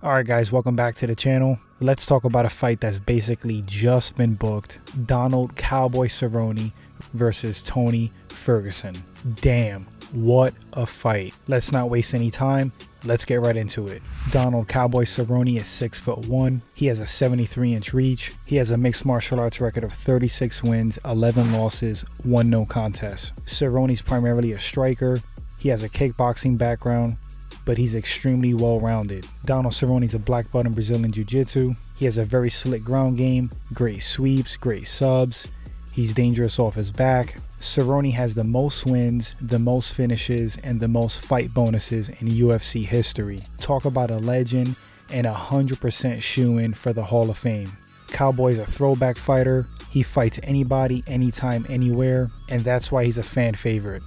Alright guys, welcome back to the channel. Let's talk about a fight that's basically just been booked. Donald Cowboy Cerrone versus Tony Ferguson. Damn, what a fight. Let's not waste any time. Let's get right into it. Donald Cowboy Cerrone is 6'1". He has a 73-inch reach. He has a mixed martial arts record of 36 wins, 11 losses, 1 no contest. Cerrone's primarily a striker. He has a kickboxing background, but he's extremely well-rounded. Donald Cerrone is a black belt in Brazilian Jiu-Jitsu. He has a very slick ground game, great sweeps, great subs. He's dangerous off his back. Cerrone has the most wins, the most finishes, and the most fight bonuses in UFC history. Talk about a legend and 100% shoo-in for the Hall of Fame. Cowboy's a throwback fighter. He fights anybody, anytime, anywhere, and that's why he's a fan favorite.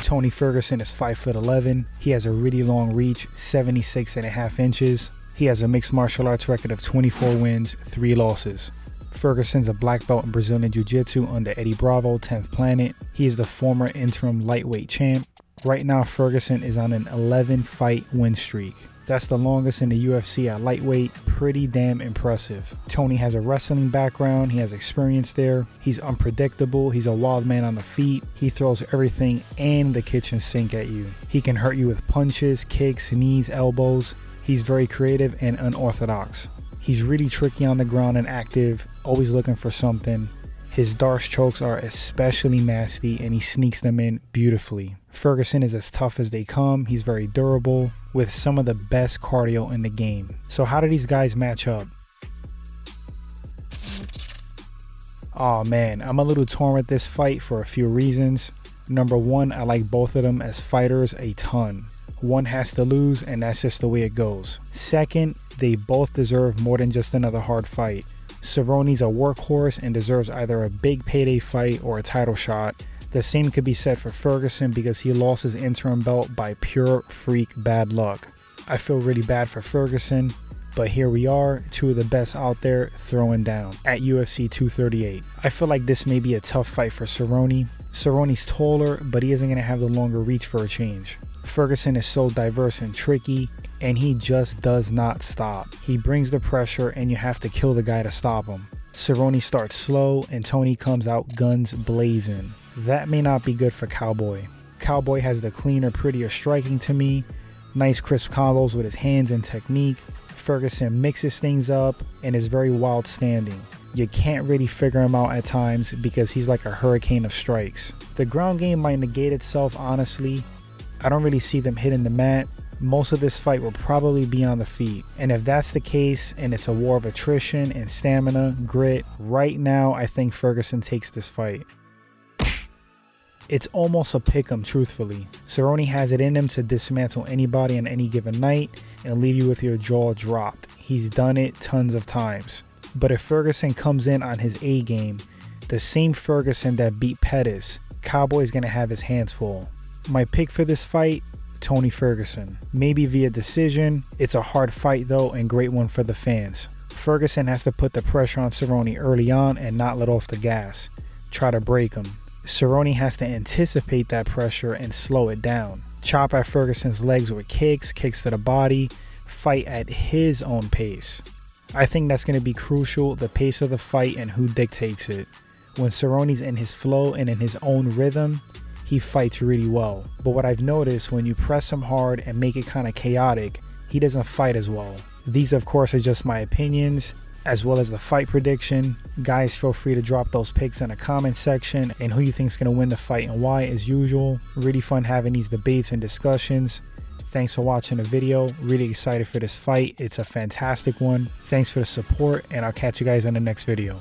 Tony Ferguson is 5'11". He has a really long reach, 76.5 inches. He has a mixed martial arts record of 24 wins, 3 losses. Ferguson's a black belt in Brazilian Jiu-Jitsu under Eddie Bravo, 10th Planet. He is the former interim lightweight champ. Right now, Ferguson is on an 11-fight win streak. That's the longest in the UFC at lightweight. Pretty damn impressive. Tony has a wrestling background. He has experience there. He's unpredictable. He's a wild man on the feet. He throws everything and the kitchen sink at you. He can hurt you with punches, kicks, knees, elbows. He's very creative and unorthodox. He's really tricky on the ground and active, always looking for something. His Darce chokes are especially nasty and he sneaks them in beautifully. Ferguson is as tough as they come. He's very durable with some of the best cardio in the game. So how do these guys match up? Oh man, I'm a little torn with this fight for a few reasons. Number one, I like both of them as fighters a ton. One has to lose and that's just the way it goes. Second, they both deserve more than just another hard fight. Cerrone's a workhorse and deserves either a big payday fight or a title shot. The same could be said for Ferguson because he lost his interim belt by pure freak bad luck. I feel really bad for Ferguson, but here we are, two of the best out there throwing down at UFC 238. I feel like this may be a tough fight for Cerrone. Cerrone's taller, but he isn't going to have the longer reach for a change. Ferguson is so diverse and tricky, and he just does not stop. He brings the pressure and you have to kill the guy to stop him. Cerrone starts slow and Tony comes out guns blazing. That may not be good for Cowboy. Cowboy has the cleaner, prettier striking to me. Nice crisp combos with his hands and technique. Ferguson mixes things up and is very wild standing. You can't really figure him out at times because he's like a hurricane of strikes. The ground game might negate itself, honestly. I don't really see them hitting the mat. Most of this fight will probably be on the feet. And if that's the case and it's a war of attrition and stamina, grit, right now I think Ferguson takes this fight. It's almost a pick'em, truthfully. Cerrone has it in him to dismantle anybody on any given night and leave you with your jaw dropped. He's done it tons of times. But if Ferguson comes in on his A game, the same Ferguson that beat Pettis, Cowboy's gonna have his hands full. My pick for this fight, Tony Ferguson. Maybe via decision. It's a hard fight though and great one for the fans. Ferguson has to put the pressure on Cerrone early on and not let off the gas. Try to break him. Cerrone has to anticipate that pressure and slow it down. Chop at Ferguson's legs with kicks, kicks to the body, fight at his own pace. I think that's going to be crucial, the pace of the fight and who dictates it. When Cerrone's in his flow and in his own rhythm, he fights really well. But what I've noticed, when you press him hard and make it kind of chaotic, he doesn't fight as well. These of course are just my opinions, as well as the fight prediction. Guys, feel free to drop those picks in the comment section and who you think is going to win the fight and why, as usual. Really fun having these debates and discussions. Thanks for watching the video. Really excited for this fight. It's a fantastic one. Thanks for the support and I'll catch you guys in the next video.